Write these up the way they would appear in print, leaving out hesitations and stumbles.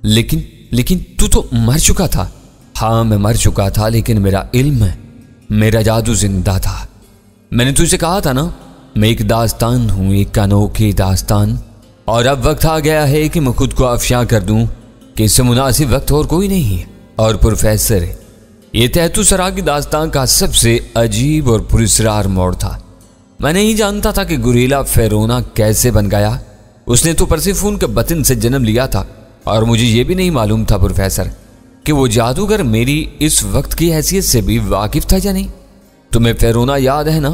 लेकिन लेकिन तू तो मर चुका था। हाँ मैं मर चुका था, लेकिन मेरा इल्म, मेरा जादू जिंदा था। मैंने तुझसे कहा था ना, मैं एक दास्तान हूं, एक अनोखी दास्तान, और अब वक्त आ गया है कि मैं खुद को अफशा कर दूं कि इससे मुनासिब वक्त और कोई नहीं है। और प्रोफेसर, ये तहतुसरा की दास्तान का सबसे अजीब और पुरस्कार मोड़ था। मैं नहीं जानता था कि गुरीला फेरोना कैसे बन गया। उसने तो परसिफून के बतन से जन्म लिया था, और मुझे यह भी नहीं मालूम था प्रोफेसर कि वो जादूगर मेरी इस वक्त की हैसियत से भी वाकिफ था या नहीं। तुम्हें फेरोना याद है ना,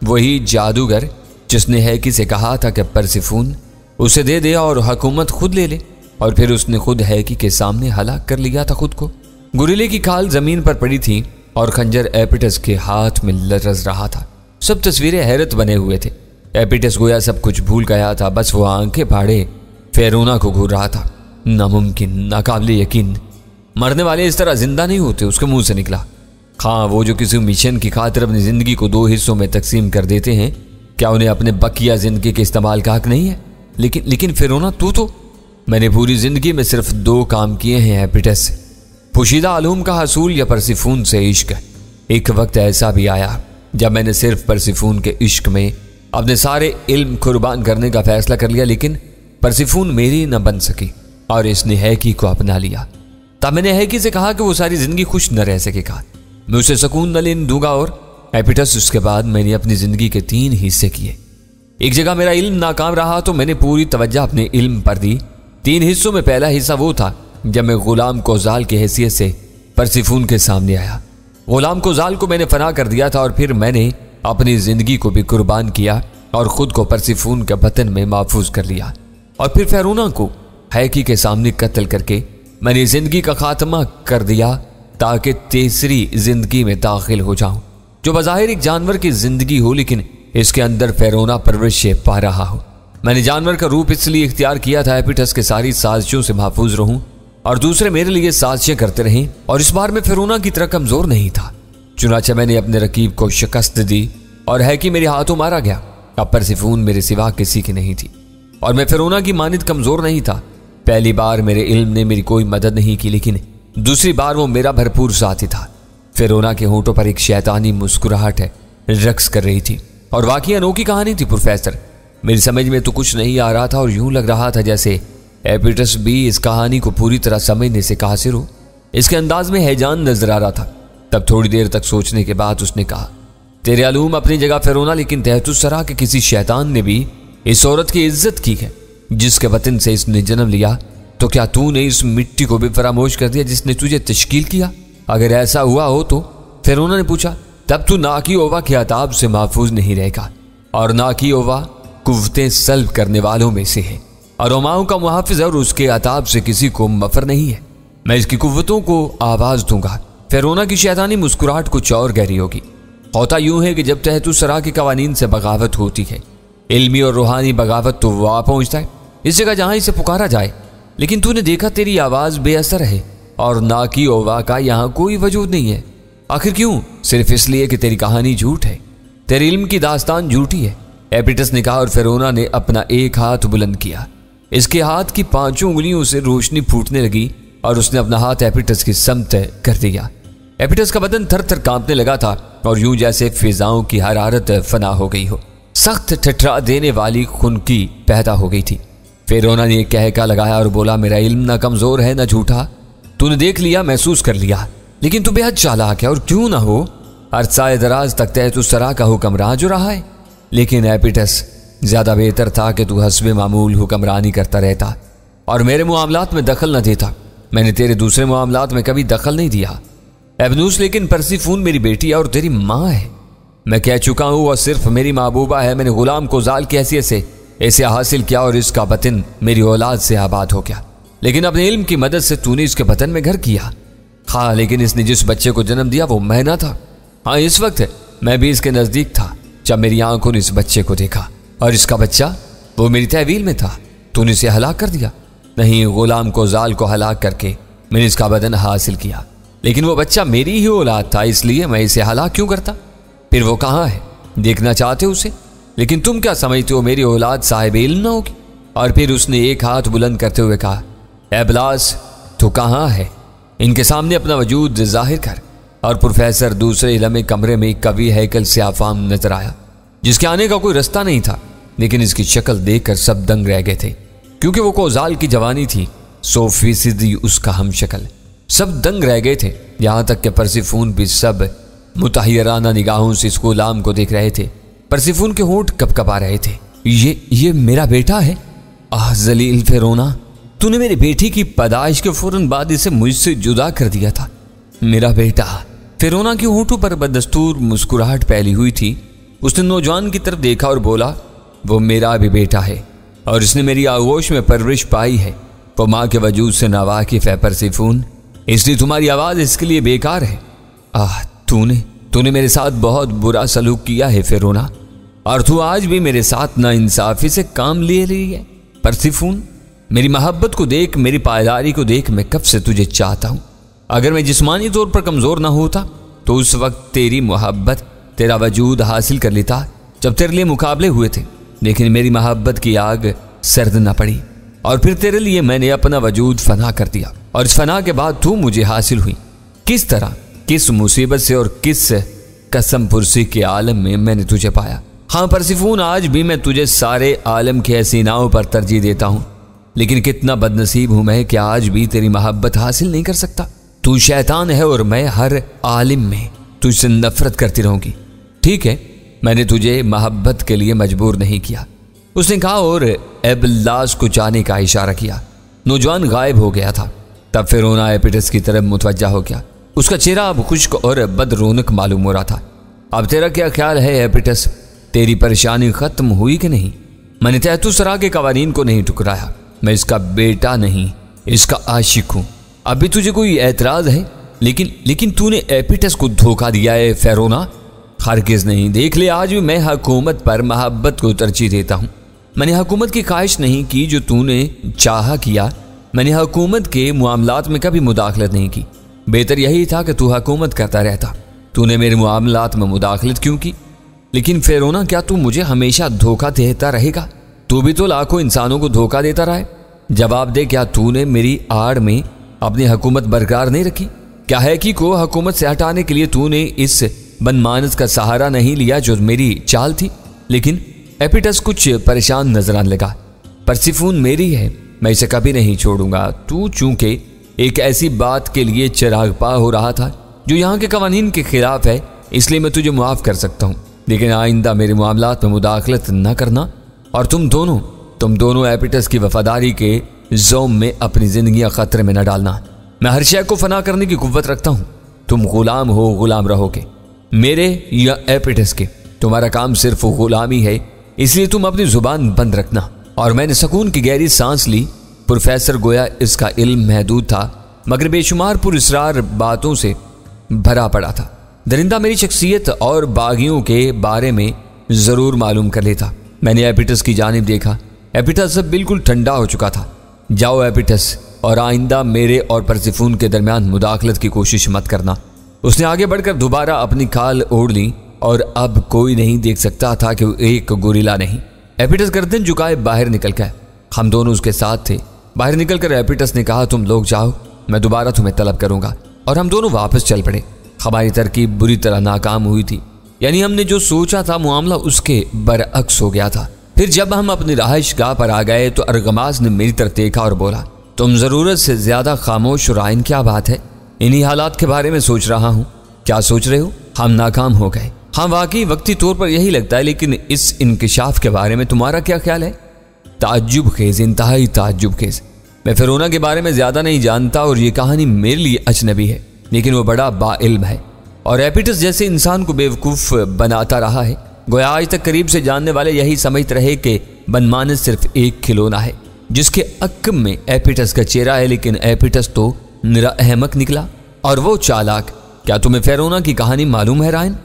वही जादूगर जिसने हैकी से कहा था कि परसिफून उसे दे दे और हुकूमत खुद ले ले, और फिर उसने खुद हैकी के सामने हलाक कर लिया था खुद को। गुरीले की खाल जमीन पर पड़ी थी और खंजर एपिटस के हाथ में लरज रहा था। सब तस्वीरें हैरत बने हुए थे। एपिटस गोया सब कुछ भूल गया था, बस वो आंखें फाड़े फेरोना को घूर रहा था। नामुमकिन, नाकाबिले यकीन, मरने वाले इस तरह जिंदा नहीं होते, उसके मुंह से निकला। हाँ, वो जो किसी मिशन की खातिर अपनी जिंदगी को 2 हिस्सों में तकसीम कर देते हैं, क्या उन्हें अपने बकिया जिंदगी के इस्तेमाल का हक नहीं है? लेकिन फेरोना, तू तो, मैंने पूरी जिंदगी में सिर्फ 2 काम किए हैं एपिटस से, पुशीदा आलूम का हसूल या परसिफून से इश्क। एक वक्त ऐसा भी आया जब मैंने सिर्फ परसिफून के इश्क में अपने सारे इल्म कुर्बान करने का फैसला कर लिया, लेकिन परसिफून मेरी न बन सकी और इसने हैकी को अपना लिया। तब मैंने हैकी से कहा कि वो सारी जिंदगी खुश न रह सकेगा, मैं उसे सुकून न लेने दूंगा। और एपिटस, उसके बाद मैंने अपनी जिंदगी के 3 हिस्से किए। एक जगह मेरा इल्म नाकाम रहा तो मैंने पूरी तवज्जो अपने इल्म पर दी। 3 हिस्सों में पहला हिस्सा वो था जब मैं गुलाम कोजाल की हैसियत से परसिफून के सामने आया। गुलाम कोजाल को मैंने फना कर दिया था, और फिर मैंने अपनी जिंदगी को भी कुर्बान किया और खुद को परसिफून के बतन में महफूज कर लिया। और फिर फेरोना को हैकी के सामने कत्ल करके मैंने जिंदगी का खात्मा कर दिया, ताकि तीसरी जिंदगी में दाखिल हो जाऊं, जो बज़ाहिर एक जानवर की जिंदगी हो, लेकिन इसके अंदर फेरोना परवरिश पा रहा हो। मैंने जानवर का रूप इसलिए इख्तियार किया था एपिटस के सारी साजिशों से महफूज रहूं और दूसरे मेरे लिए साजिशें करते रहें, और इस बार मैं फेरोना की तरह कमजोर नहीं था। चुनाचे मैंने अपने रकीब को शिकस्त दी और हैकी मेरे हाथों मारा गया। अब परसिफून मेरे सिवा किसी की नहीं थी, और मैं फेरोना की मानिद कमजोर नहीं था। पहली बार मेरे इल्म ने मेरी कोई मदद नहीं की, लेकिन दूसरी बार वो मेरा भरपूर साथी था। फेरोना के होंठों पर एक शैतानी मुस्कुराहट रक्स कर रही थी, और वाकई अनोखी कहानी थी प्रोफेसर। मेरी समझ में तो कुछ नहीं आ रहा था, और यूं लग रहा था जैसे एपिटस भी इस कहानी को पूरी तरह समझने से कासिर हो। इसके अंदाज में हैजान नजर आ रहा था। तब थोड़ी देर तक सोचने के बाद उसने कहा, तेरे आलूम अपनी जगह फेरोना, लेकिन तहतुसरा के किसी शैतान ने भी इस औरत की इज्जत की है जिसके वतन से इसने जन्म लिया। तो क्या तूने इस मिट्टी को भी फरामोश कर दिया जिसने तुझे तश्कील किया? अगर ऐसा हुआ हो तो, फेरोना ने पूछा, तब तू नाकी ओवा के अताब से महफूज नहीं रहेगा, और नाकी ओवा कुव्वतें सल्ब करने वालों में से है, और उमाओं का मुहाफिज और उसके अताब से किसी को मफर नहीं है। मैं इसकी कुव्वतों को आवाज दूंगा। फेरोना की शैतानी मुस्कुराहट कुछ और गहरी होगी। होता यूं है कि जब तहतुसरा के कवानीन से बगावत होती है, इल्मी और रूहानी बगावत, तो वो आ पहुंचता है इस जगह जहां इसे पुकारा जाए। लेकिन तूने देखा तेरी आवाज बेअसर है, और नाकी ओवा का यहां कोई वजूद नहीं है। आखिर क्यों? सिर्फ इसलिए कि तेरी कहानी झूठ है, तेरे इल्म की दास्तान झूठी है, एपिटस ने कहा। और फेरोना ने अपना एक हाथ बुलंद किया। इसके हाथ की 5 उंगलियों से रोशनी फूटने लगी, और उसने अपना हाथ एपिटस की समत कर दिया। एपिटस का बदन थर थर कांपने लगा था, और यूं जैसे फिजाओं की हरारत फना हो गई हो। सख्त ठठरा देने वाली खुनकी पैदा हो गई थी। फेरोना ने एक कहका लगाया और बोला, मेरा इल्म ना कमजोर है ना झूठा, तूने देख लिया, महसूस कर लिया, लेकिन तू बेहद चालाक है, और क्यों ना हो, अरसाए दराज तक तहतुसरा का हुक्मरान जो रहा है। लेकिन एपिटस, ज्यादा बेहतर था कि तू हस्बे मामूल हुक्मरानी करता रहता और मेरे मामलात में दखल न देता। मैंने तेरे दूसरे मामलात में कभी दखल नहीं दिया एबनूस, लेकिन परसिफून मेरी बेटी है और तेरी माँ है। मैं कह चुका हूँ, वह सिर्फ मेरी महबूबा है। मैंने गुलाम कोजाल की हैसियत से इसे हासिल किया, और इसका बतन मेरी औलाद से आबाद हो गया। लेकिन अपने इल्म की मदद से तूने इसके बतन में घर किया। हाँ, लेकिन इसने जिस बच्चे को जन्म दिया वो मैं ना था। हाँ, इस वक्त मैं भी इसके नजदीक था जब मेरी आंखों ने इस बच्चे को देखा, और इसका बच्चा वो मेरी तहवील में था। तूने इसे हलाक कर दिया। नहीं, गुलाम कोजाल को हलाक करके मैंने इसका बदन हासिल किया, लेकिन वो बच्चा मेरी ही औलाद था, इसलिए मैं इसे हलाक क्यों करता? फिर वो कहाँ है? देखना चाहते हो उसे? लेकिन तुम क्या समझते हो मेरी औलाद साहिब इल्म ना होगी? और फिर उसने एक हाथ बुलंद करते हुए कहा, एबलास, तो कहाँ है? इनके सामने अपना वजूद जाहिर कर। और प्रोफेसर दूसरे लम्हे कमरे में कवि हैकल से आफाम नजर आया, जिसके आने का कोई रास्ता नहीं था, लेकिन इसकी शक्ल देखकर सब दंग रह गए थे। क्योंकि वो कोजाल की जवानी थी, 100% उसका हम शक्ल। सब दंग रह गए थे, यहाँ तक कि परसिफून भी सब मुतहयराना निगाहों से इस गुलाम को देख रहे थे। परसिफून के होंठ कपकपा रहे थे। ये मेरा बेटा है? आह जलील फेरोना, तूने मेरी बेटी की पैदाइश के फौरन बाद इसे मुझसे जुदा कर दिया था। मेरा बेटा। फेरोना के होंठों पर बदस्तूर मुस्कुराहट फैली हुई थी। उसने नौजवान की तरफ देखा और बोला, वो मेरा भी बेटा है और इसने मेरी आगोश में परवरिश पाई है। वो माँ के वजूद से नावाकिफ है परसिफून, इसलिए तुम्हारी आवाज़ इसके लिए बेकार है। आह तूने मेरे साथ बहुत बुरा सलूक किया है फेरोना, और तू आज भी मेरे साथ नाइंसाफी से काम ले रही है। परसिफून, मेरी मोहब्बत को देख, मेरी पायदारी को देख, मैं कब से तुझे चाहता हूँ। अगर मैं जिस्मानी तौर पर कमज़ोर ना होता तो उस वक्त तेरी मोहब्बत, तेरा वजूद हासिल कर लेता जब तेरे लिए मुकाबले हुए थे। लेकिन मेरी मोहब्बत की आग सर्द न पड़ी और फिर तेरे लिए मैंने अपना वजूद फना कर दिया, और इस फना के बाद तू मुझे हासिल हुई। किस तरह, किस मुसीबत से और किस कसम पुरसी के आलम में मैंने तुझे पाया। हाँ परसिफून, आज भी मैं तुझे सारे आलम के हसीनाओं पर तरजीह देता हूँ, लेकिन कितना बदनसीब हूं मैं कि आज भी तेरी मोहब्बत हासिल नहीं कर सकता। तू शैतान है और मैं हर आलिम में तुझसे नफरत करती रहूंगी। ठीक है, मैंने तुझे मोहब्बत के लिए मजबूर नहीं किया, उसने कहा और एबिल्लास को जाने का इशारा किया। नौजवान गायब हो गया था। तब फेरोना एपिटस की तरफ मुतवज्जा हो गया। उसका चेहरा अब खुश्क और बदरौनक मालूम हो रहा था। अब तेरा क्या ख्याल है एपिटस, तेरी परेशानी खत्म हुई कि नहीं? मैंने तहतुसरा के कवानीन को नहीं ठुकराया। मैं इसका बेटा नहीं, इसका आशिक हूं। अभी तुझे कोई एतराज है? लेकिन तूने एपिटस को धोखा दिया है फेरोना। हरगिज़ नहीं। देख ले, आज भी मैं हुकूमत पर मोहब्बत को तरजीह देता हूँ। मैंने हुकूमत की ख्वाहिश नहीं की जो तूने चाहा किया। मैंने हुकूमत के मामलात में कभी मुदाखलत नहीं की। बेहतर यही था कि तू हुकूमत करता रहता। तूने मेरे मामलात में मुदाखलत क्यों की? लेकिन फेरोना, क्या तू मुझे हमेशा धोखा देता रहेगा? तू भी तो लाखों इंसानों को धोखा देता रहा है। जवाब दे, क्या तूने मेरी आड़ में अपनी हुकूमत बरकरार नहीं रखी? क्या है कि को हुकूमत से हटाने के लिए तूने इस बनमानस का सहारा नहीं लिया जो मेरी चाल थी? लेकिन एपिटस कुछ परेशान नजर आने लगा। परसिफून मेरी है, मैं इसे कभी नहीं छोड़ूंगा। तू चूंकि एक ऐसी बात के लिए चिरागपा हो रहा था जो यहाँ के कवानीन के खिलाफ है, इसलिए मैं तुझे मुआफ कर सकता हूँ, लेकिन आइंदा मेरे मामलात में मुदाखलत न करना। और तुम दोनों एपिटस की वफादारी के ज़ोम में अपनी जिंदगियां खतरे में न डालना। मैं हर शय को फना करने की कुव्वत रखता हूँ। तुम गुलाम हो, गुलाम रहोगे, मेरे या एपिटस के। तुम्हारा काम सिर्फ गुलामी है, इसलिए तुम अपनी जुबान बंद रखना। और मैंने सुकून की गहरी सांस ली। प्रोफेसर गोया इसका इल्म महदूद था, मगर बेशुमार पुरस्रार बातों से भरा पड़ा था। दरिंदा मेरी शख्सियत और बागियों के बारे में जरूर मालूम कर लेता। मैंने एपिटस की जानिब देखा। एपिटस अब बिल्कुल ठंडा हो चुका था। जाओ एपिटस, और आइंदा मेरे और परसिफून के दरमियान मुदाखलत की कोशिश मत करना। उसने आगे बढ़कर दोबारा अपनी खाल ओढ़ ली, और अब कोई नहीं देख सकता था कि वो एक गोरिल्ला नहीं। एपिटस गर्दन झुकाए बाहर निकल गया। हम दोनों उसके साथ थे। बाहर निकलकर एपिटस ने कहा, तुम लोग जाओ, मैं दोबारा तुम्हें तलब करूंगा। और हम दोनों वापस चल पड़े। हमारी तरकीब बुरी तरह नाकाम हुई थी, यानी हमने जो सोचा था मामला उसके बरअक्स हो गया था। फिर जब हम अपनी रहायशगाह पर आ गए तो अरगमास ने मेरी तरफ देखा और बोला, तुम जरूरत से ज्यादा खामोश हो रायन, क्या बात है? इन्हीं हालात के बारे में सोच रहा हूँ। क्या सोच रहे हो? हम नाकाम हो गए। हाँ वाकई वक्ती तौर पर यही लगता है, लेकिन इस इंकिशाफ के बारे में तुम्हारा क्या ख्याल है? ताज्जुब खेज, इंतहाई ताज्जुब खेज। मैं फेरोना के बारे में ज्यादा नहीं जानता और ये कहानी मेरे लिए अजनबी है, लेकिन वो बड़ा बाइल्म है और एपिटस जैसे इंसान को बेवकूफ़ बनाता रहा है। गोया आज तक करीब से जानने वाले यही समझते रहे कि बनमानस सिर्फ एक खिलौना है जिसके अक्म में एपिटस का चेहरा है, लेकिन एपिटस तो निरा अहमक निकला और वो चालाक। क्या तुम्हें फेरोना की कहानी मालूम है रायन?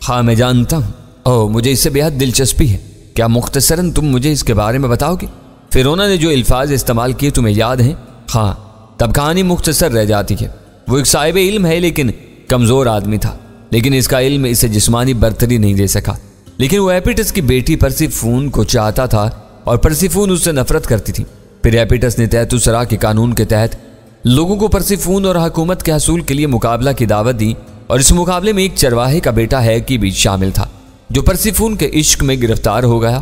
हाँ मैं जानता हूँ। ओह, मुझे इससे बेहद दिलचस्पी है। क्या मुख्तसरन तुम मुझे इसके बारे में बताओगे? फेरोना ने जो अल्फाज इस्तेमाल किए तुम्हें याद हैं? हाँ, तब कहानी मुख्तसर रह जाती है। वो एक साहिब इल्म है, लेकिन कमज़ोर आदमी था, लेकिन इसका इल्म इसे जिस्मानी बर्तरी नहीं दे सका। लेकिन वो एपिटस की बेटी परसिफून को चाहता था और परसिफून उससे नफरत करती थी। फिर एपिटस ने तहतुसरा के कानून के तहत लोगों को परसिफून और हुकूमत के हसूल के लिए मुकाबला की दावत दी और इस मुकाबले में एक चरवाहे का बेटा हैकी भी शामिल था जो परसिफून के इश्क में गिरफ्तार हो गया।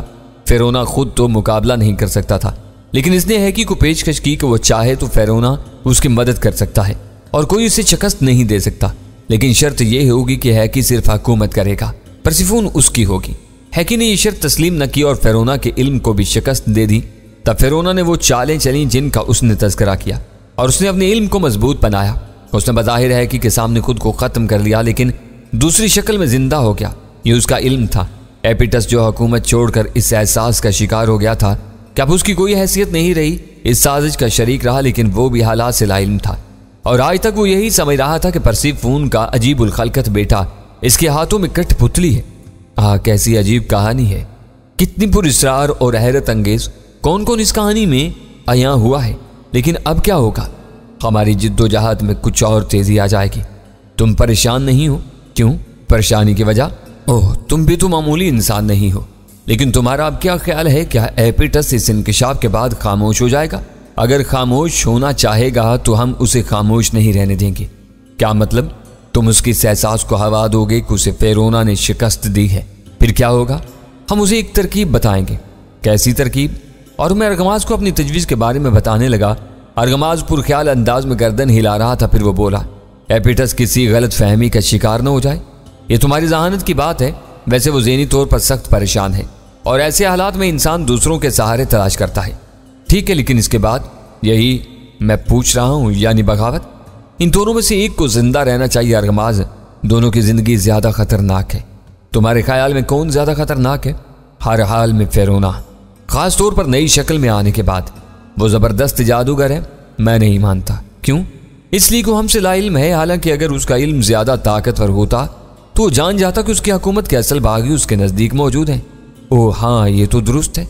फेरोना खुद तो मुकाबला नहीं कर सकता था, लेकिन इसने हैकी को पेशकश की कि वो चाहे तो फेरोना उसकी मदद कर सकता है और कोई उसे शिकस्त नहीं दे सकता, लेकिन शर्त यह होगी कि हैकी सिर्फ हुकूमत करेगा, परसिफून उसकी होगी। हैकी ने यह शर्त तस्लीम न की और फेरोना के इल्म को भी शिकस्त दे दी। तब फेरोना ने वो चालें चली जिनका उसने तज़किरा किया और उसने अपने इल्म को मजबूत बनाया। उसने बज़ाहिर हैकी के सामने खुद को ख़त्म कर लिया, लेकिन दूसरी शक्ल में जिंदा हो गया। ये उसका इल्म था। एपिटस जो हुकूमत छोड़कर इस एहसास का शिकार हो गया था कि अब उसकी कोई हैसियत नहीं रही, इस साजिश का शरीक रहा, लेकिन वो भी हालात से लाइल्म था और आज तक वो यही समझ रहा था कि परसिफून का अजीबुल खलकत बेटा इसके हाथों में कठपुतली है। कैसी अजीब कहानी है, कितनी पुरस्रार और हैरत अंगेज। कौन कौन इस कहानी में आया हुआ है, लेकिन अब क्या होगा? हमारी जिद्दोजहद में कुछ और तेजी आ जाएगी। तुम परेशान नहीं हो? क्यों? परेशानी की वजह? ओह, तुम भी तो मामूली इंसान नहीं हो, लेकिन तुम्हारा अब क्या ख्याल है? क्या एपिटस इस इंकिशाफ के बाद खामोश हो जाएगा? अगर खामोश होना चाहेगा तो हम उसे खामोश नहीं रहने देंगे। क्या मतलब? तुम उसकी इस एहसास को हवा दोगे कि उसे फेरोना ने शिकस्त दी है। फिर क्या होगा? हम उसे एक तरकीब बताएंगे। कैसी तरकीब? और मैं अरगमास को अपनी तजवीज़ के बारे में बताने लगा। अरगमास पुरख्याल अंदाज में गर्दन हिला रहा था। फिर वो बोला, एपिटस किसी गलत फहमी का शिकार न हो जाए। ये तुम्हारी जहानत की बात है। वैसे वो ज़हनी तौर पर सख्त परेशान है और ऐसे हालात में इंसान दूसरों के सहारे तलाश करता है। ठीक है, लेकिन इसके बाद? यही मैं पूछ रहा हूँ, यानी बगावत। इन दोनों में से एक को जिंदा रहना चाहिए अरगमाज। दोनों की जिंदगी ज्यादा खतरनाक है। तुम्हारे ख्याल में कौन ज्यादा खतरनाक है? हर हाल में फेरोना, खास तौर पर नई शक्ल में आने के बाद। वो जबरदस्त जादूगर है। मैं नहीं मानता। क्यों? इसलिए को हमसे लाइल्म है। हालांकि अगर उसका इल्म ज्यादा ताकतवर होता तो वो जान जाता कि उसकी हुकूमत के असल बागी उसके नजदीक मौजूद है। ओह हाँ, ये तो दुरुस्त है।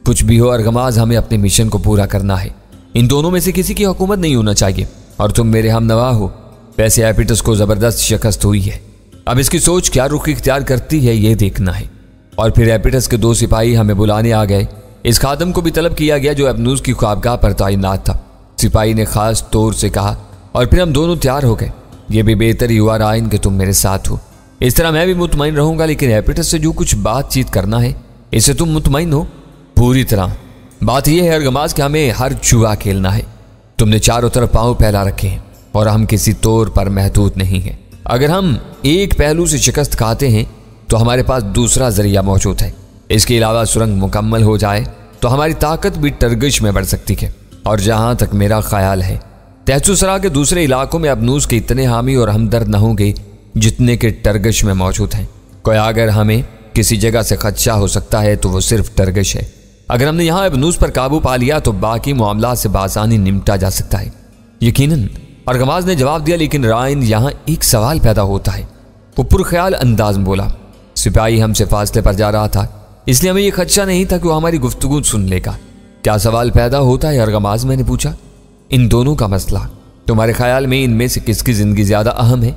कुछ भी हो अरगमाज, हमें अपने मिशन को पूरा करना है। इन दोनों में से किसी की हुकूमत नहीं होना चाहिए और तुम मेरे हमनवा हो। वैसे एपिटस को जबरदस्त शिकस्त हुई है, अब इसकी सोच क्या रुख इख्तियार करती है ये देखना है। और फिर एपिटस के 2 सिपाही हमें बुलाने आ गए। इस खादम को भी तलब किया गया जो एबनूस की ख्वाबगाह पर तैनात था। सिपाही ने खास तौर से कहा और फिर हम दोनों तैयार हो गए। ये भी बेहतर ही हुआ रायन कि तुम मेरे साथ हो। इस तरह मैं भी मुतमईन रहूंगा, लेकिन एपिटस से जो कुछ बातचीत करना है इससे तुम मुतमईन हो? पूरी तरह। बात यह है अरगमास कि हमें हर जुआ खेलना है। तुमने चारों तरफ पांव फैला रखे हैं और हम किसी तौर पर महदूद नहीं हैं। अगर हम एक पहलू से शिकस्त खाते हैं तो हमारे पास दूसरा जरिया मौजूद है। इसके अलावा सुरंग मुकम्मल हो जाए तो हमारी ताकत भी टर्गिश में बढ़ सकती है। और जहां तक मेरा ख्याल है, तहसुसरा के दूसरे इलाकों में अबनूस के इतने हामी और हमदर्द न होंगे जितने के टर्गिश में मौजूद हैं। कोई अगर हमें किसी जगह से खदशा हो सकता है तो वो सिर्फ टर्गिश है। अगर हमने यहाँ अबनूस पर काबू पा लिया तो बाकी मामला से बासानी निपटा जा सकता है। यकीनन, अरगमास ने जवाब दिया। लेकिन रायन, यहाँ एक सवाल पैदा होता है। वो पुरख्याल अंदाज में बोला। सिपाही हमसे फासले पर जा रहा था, इसलिए हमें यह खदशा नहीं था कि वो हमारी गुफ्तगू सुन लेगा। क्या सवाल पैदा होता है अरगमास? मैंने पूछा। इन दोनों का मसला। तुम्हारे ख्याल में इनमें से किसकी जिंदगी ज्यादा अहम है,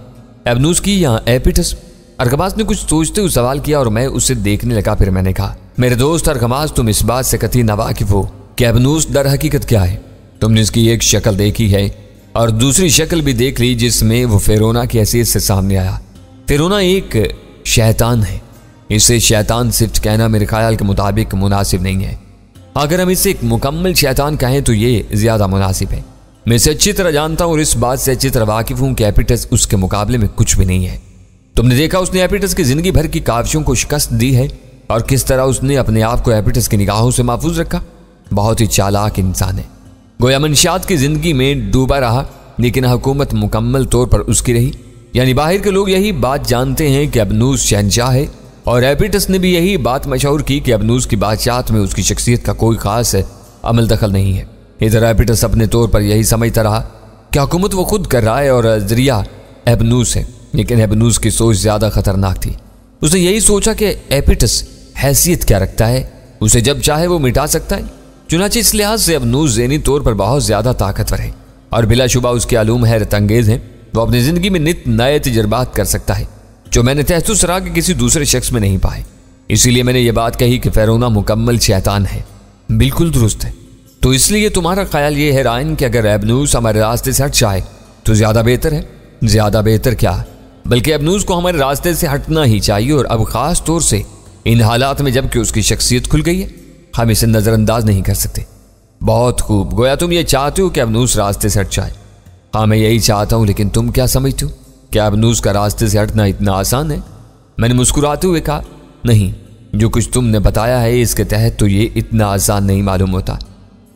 एबनूस की या एपिटस? अरगमास ने कुछ सोचते हुए सवाल किया और मैं उसे देखने लगा। फिर मैंने कहा, मेरे दोस्त अरगमास, तुम इस बात से कतई नावाकिफ हो कि एबनूस दर हकीकत क्या है। तुमने इसकी एक शक्ल देखी है और दूसरी शक्ल भी देख ली जिसमें वो फेरोना की हैसियत से सामने आया। फेरोना एक शैतान है। इसे शैतान सिर्फ कहना मेरे ख्याल के मुताबिक मुनासिब नहीं है। अगर हम इसे एक मुकम्मल शैतान कहें तो ये ज्यादा मुनासिब है। मैं इसे अच्छी तरह जानता हूं और इस बात से अच्छी तरह वाकिफ हूं कि एपिटस उसके मुकाबले में कुछ भी नहीं है। तुमने देखा उसने एपिटस की जिंदगी भर की काविशों को शिकस्त दी है और किस तरह उसने अपने आप को एपिटस की निगाहों से महफूज रखा। बहुत ही चालाक इंसान है। गोया मंशियात की जिंदगी में डूबा रहा, लेकिन हुकूमत मुकम्मल तौर पर उसकी रही। यानी बाहर के लोग यही बात जानते हैं कि अबनूस शहंशाह है और एपिटस ने भी यही बात मशहूर की कि अबनूस की बादशाहत में उसकी शख्सियत का कोई खास अमल दखल नहीं है। इधर एपिटस अपने तौर पर यही समझता रहा कि हुकूमत वो खुद कर रहा है और जरिया एबनूस है। लेकिन एबनूस की सोच ज्यादा खतरनाक थी। उसने यही सोचा कि एपिटस हैसियत क्या रखता है, उसे जब चाहे वो मिटा सकता है। चुनांचे इस लिहाज से एबनूस ज़हनी तौर पर बहुत ज्यादा ताकतवर है और बिलाशुबा उसके आलूम हैरत अंगेज है। वो अपनी जिंदगी में नित नए तजर्बात कर सकता है जो मैंने तहसुसरा के किसी दूसरे शख्स में नहीं पाए। इसीलिए मैंने ये बात कही कि फेरोना मुकम्मल शैतान है। बिल्कुल दुरुस्त है। तो इसलिए तुम्हारा ख्याल ये है रायन कि अगर एबनूस हमारे रास्ते से हट जाए तो ज्यादा बेहतर है। ज्यादा बेहतर क्या, बल्कि एबनूस को हमारे रास्ते से हटना ही चाहिए, और अब खास तौर से इन हालात में जबकि उसकी शख्सियत खुल गई है, हम इसे नजरअंदाज नहीं कर सकते। बहुत खूब, गोया तुम ये चाहते हो कि एबनूस रास्ते से हट जाए। हाँ, मैं यही चाहता हूं, लेकिन तुम क्या समझते हो? क्या एबनूस का रास्ते से हटना इतना आसान है? मैंने मुस्कुराते हुए कहा, नहीं, जो कुछ तुमने बताया है इसके तहत तो ये इतना आसान नहीं मालूम होता।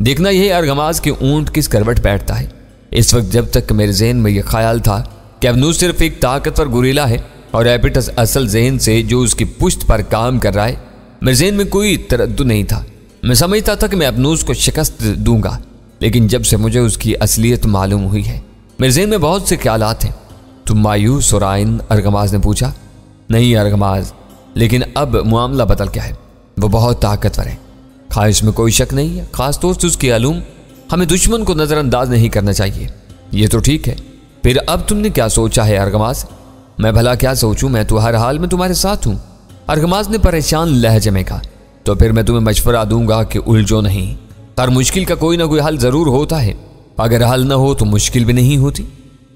देखना यही अर्गमास के ऊंट किस करवट बैठता है। इस वक्त जब तक मेरे जहन में यह ख्याल था कि एबनूस सिर्फ एक ताकतवर गुरीला है और एपिटस असल जहन से जो उसकी पुश्त पर काम कर रहा है, मेरे जहन में कोई तरद्दुद नहीं था। मैं समझता था कि मैं एबनूस को शिकस्त दूंगा, लेकिन जब से मुझे उसकी असलियत मालूम हुई है मेरे जहन में बहुत से ख्यालात हैं। तुम मायूस हो रायन? अर्गमास ने पूछा। नहीं अर्गमास, लेकिन अब मामला बदल गया है। वो बहुत ताकतवर है, ख्वाहिश में कोई शक नहीं है, खासतौर से उसकी आलूम। हमें दुश्मन को नजरअंदाज नहीं करना चाहिए। ये तो ठीक है, फिर अब तुमने क्या सोचा है अर्गमास? मैं भला क्या सोचूं, मैं तो हर हाल में तुम्हारे साथ हूं। अर्गमास ने परेशान लहजे में कहा। तो फिर मैं तुम्हें मशवरा दूंगा कि उलझो नहीं। हर मुश्किल का कोई ना कोई हल जरूर होता है, अगर हल ना हो तो मुश्किल भी नहीं होती।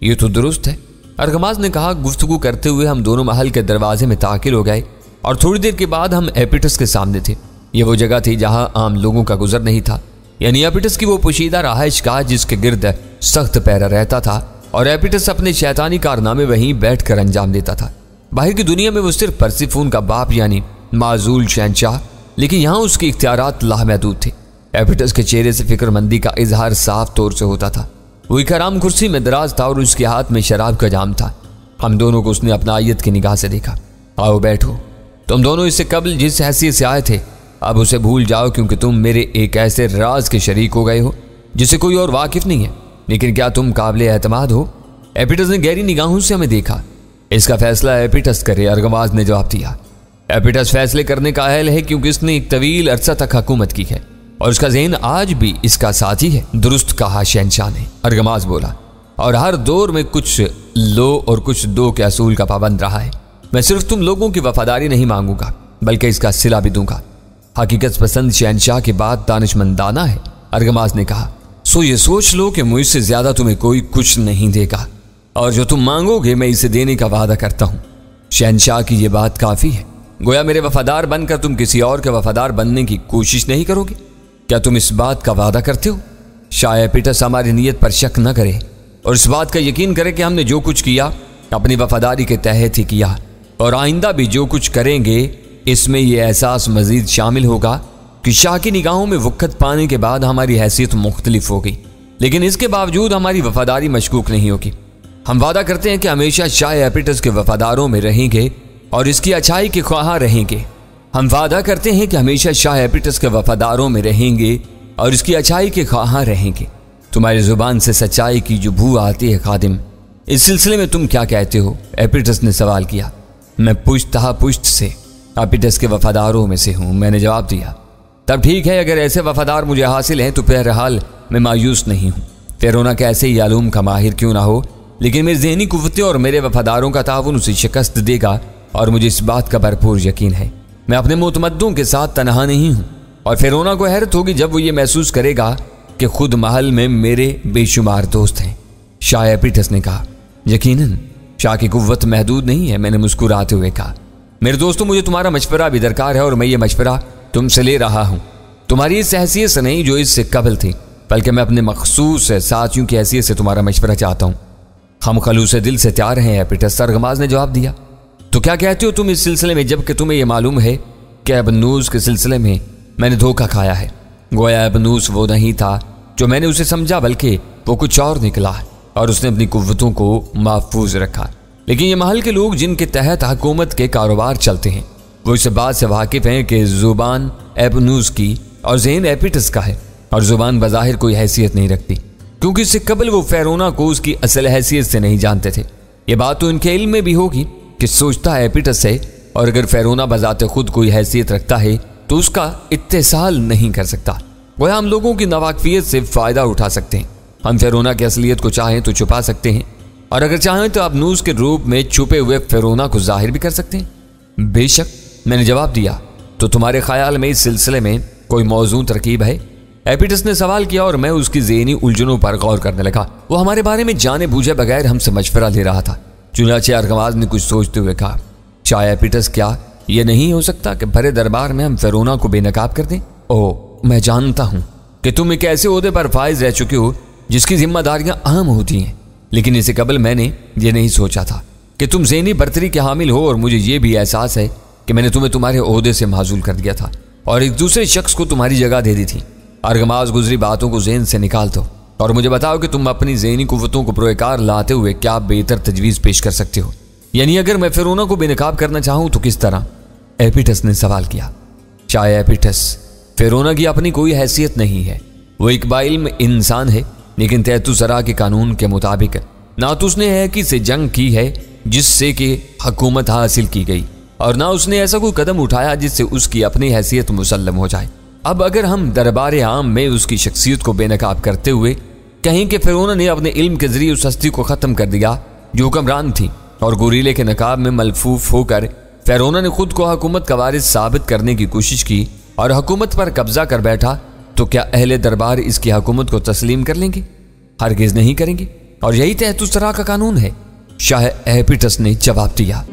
ये तो दुरुस्त है, अर्गमास ने कहा। गुफ्तगू करते हुए हम दोनों महल के दरवाजे में ताकिल हो गए और थोड़ी देर के बाद हम एपिटस के सामने थे। ये वो जगह थी जहां आम लोगों का गुजर नहीं था, यानी एपिटस की वो पोशीदा रहाइश गाह जिसके गिर्द सख्त पैरा रहता था और एपिटस अपने शैतानी कारनामे वहीं बैठकर अंजाम देता था। बाहर की दुनिया में वो सिर्फ परसिफून का बाप यानी माजूल शहंशाह, लेकिन यहाँ उसके इख्तियारात लामहदूद थे। एपिटस के चेहरे से फिक्रमंदी का इजहार साफ तौर से होता था। वो एक आराम कुर्सी में दराज था और उसके हाथ में शराब का जाम था। हम दोनों को उसने अपना आयत की निगाह से देखा। आओ बैठो, तुम दोनों इससे कबल जिस हैसियत से आए थे अब उसे भूल जाओ, क्योंकि तुम मेरे एक ऐसे राज के शरीक हो गए हो जिसे कोई और वाकिफ नहीं है। लेकिन क्या तुम काबिल एतमाद हो? एपिटस ने गहरी निगाहों से हमें देखा। इसका फैसला एपिटस करे, अर्गमास ने जवाब दिया। एपिटस फैसले करने का अहल है क्योंकि इसने एक तवील अरसा तक हुकूमत की है और उसका ज़हन आज भी इसका साथी है। दुरुस्त कहा शहंशाह ने, अर्गमास बोला, और हर दौर में कुछ लो और कुछ दो के असूल का पाबंद रहा है। मैं सिर्फ तुम लोगों की वफादारी नहीं मांगूंगा बल्कि इसका सिला भी दूंगा। हकीकत पसंद शहंशाह की बात दानिशमंदाना है, अर्गमास ने कहा। सो ये सोच लो कि मुझसे ज्यादा तुम्हें कोई कुछ नहीं देगा और जो तुम मांगोगे मैं इसे देने का वादा करता हूं। शहंशाह की ये बात काफी है। गोया मेरे वफादार बनकर तुम किसी और के वफादार बनने की कोशिश नहीं करोगे। क्या तुम इस बात का वादा करते हो? शाह एपिटस हमारी नीयत पर शक न करे और इस बात का यकीन करे कि हमने जो कुछ किया अपनी वफादारी के तहत ही किया और आइंदा भी जो कुछ करेंगे इसमें यह एहसास मजीद शामिल होगा कि शाह की निगाहों में वक़्त पाने के बाद हमारी हैसियत मुख्तलिफ होगी, लेकिन इसके बावजूद हमारी वफादारी मशकूक नहीं होगी। हम वादा करते हैं कि हमेशा शाह एपिटस के वफादारों में रहेंगे और इसकी अच्छाई के ख्वाह रहेंगे। हम वादा करते हैं कि हमेशा शाह एपिटस के वफादारों में रहेंगे और इसकी अच्छाई के ख्वाह रहेंगे। तुम्हारी जुबान से सच्चाई की जो बू आती है खादिम, इस सिलसिले में तुम क्या कहते हो? एपिटस ने सवाल किया। मैं पुश्त से एपिटस के वफादारों में से हूं, मैंने जवाब दिया। तब ठीक है, अगर ऐसे वफादार मुझे हासिल हैं तो बहरहाल मैं मायूस नहीं हूं। फिरौना कैसे ही आलूम का माहिर क्यों ना हो, लेकिन मेरी ज़हनी कुव्वतें और मेरे वफादारों का ताउन उसे शिकस्त देगा और मुझे इस बात का भरपूर यकीन है। मैं अपने मुतमद्दों के साथ तनहा नहीं हूं और फिरौना को हैरत होगी जब वो ये महसूस करेगा कि खुद महल में मेरे बेशुमार दोस्त हैं। शाह एपिटस ने कहा। यकीनन शाह की कुव्वत महदूद नहीं है, मैंने मुस्कुराते हुए कहा। मेरे दोस्तों, मुझे तुम्हारा मशवरा भी दरकार है और मैं ये मशवरा तुमसे ले रहा हूं। तुम्हारी इस हैसियत से नहीं जो इससे कबल थी, बल्कि मैं अपने मखसूस साथियों की हैसियत से तुम्हारा मशवरा चाहता हूं। हम खलूस दिल से तैयार हैं एपिटस, अर्गमास ने जवाब दिया। तो क्या कहते हो तुम इस सिलसिले में, जबकि तुम्हें यह मालूम है कि एबनूस के सिलसिले में मैंने धोखा खाया है? गोया एबनूस वो नहीं था जो मैंने उसे समझा, बल्कि वो कुछ और निकला और उसने अपनी कुव्वतों को महफूज रखा। लेकिन ये महल के लोग जिनके तहत हुकूमत के कारोबार चलते हैं वो इस बात से वाकिफ हैं कि जुबान एबनूस की और ज़हन एपिटस का है और जुबान बज़ाहिर कोई हैसियत नहीं रखती, क्योंकि इससे कबल वो फिरौना को उसकी असल हैसियत से नहीं जानते थे। ये बात तो इनके इल्म में भी होगी कि सोचता है एपिटस है, और अगर फिरौना बजाते खुद कोई हैसियत रखता है तो उसका इत्तेसाल नहीं कर सकता। वह हम लोगों की नावाकिफियत से फ़ायदा उठा सकते हैं। हम फिरौना की असलियत को चाहें तो छुपा सकते हैं और अगर चाहें तो एबनूस के रूप में छुपे हुए फिरौना को जाहिर भी कर सकते हैं। बेशक, मैंने जवाब दिया। तो तुम्हारे ख्याल में इस सिलसिले में कोई मौजूद तरकीब है? एपिटस ने सवाल किया और मैं उसकी ज़हनी उलझनों पर गौर करने लगा। वो हमारे बारे में जाने बूझे बगैर हमसे मशवरा ले रहा था। चुनाचे अरगमास ने कुछ सोचते हुए कहा, शाह एपिटस, क्या यह नहीं हो सकता कि भरे दरबार में हम फेरोना को बेनकाब कर दें? ओह, मैं जानता हूं कि तुम एक ऐसे ओहदे पर फाइज रह चुके हो जिसकी जिम्मेदारियां अहम होती हैं, लेकिन इससे कबल मैंने ये नहीं सोचा था कि तुम ज़हनी बर्तरी के हामिल हो, और मुझे ये भी एहसास है कि मैंने तुम्हें तुम्हारे ओहदे से माजूल कर दिया था और एक दूसरे शख्स को तुम्हारी जगह दे दी थी। अरगमास, गुजरी बातों को ज़हन से निकाल दो और मुझे बताओ कि तुम अपनी ज़हनी कुव्वतों को पुरकार लाते हुए क्या बेहतर तजवीज़ पेश कर सकते हो। यानी अगर मैं फेरोना को बेनकाब करना चाहूँ तो किस तरह? एपिटस ने सवाल किया। शाह एपिटस, फेरोना की अपनी कोई हैसियत नहीं है। वो एक बाइल्म इंसान है, लेकिन तहतुसरा के कानून के मुताबिक ना तो उसने हैकी से जंग की है जिससे कि हुकूमत हासिल की गई, और ना उसने ऐसा कोई कदम उठाया जिससे उसकी अपनी हैसियत मुसल्लम हो जाए। अब अगर हम दरबार आम में उसकी शख्सियत को बेनकाब करते हुए कहें कि फेरोना ने अपने इल्म के जरिए उस हस्ती को ख़त्म कर दिया जो हुक्मरान थी, और गुरीले के नकाब में मलफूफ होकर फेरोना ने खुद को हुकूमत का वारिस साबित करने की कोशिश की और हुकूमत पर कब्जा कर बैठा, तो क्या अहले दरबार इसकी हुकूमत को तस्लीम कर लेंगे? हरगिज़ नहीं करेंगे, और यही तहतुसरा का कानून है। शाह एपिटस ने जवाब दिया।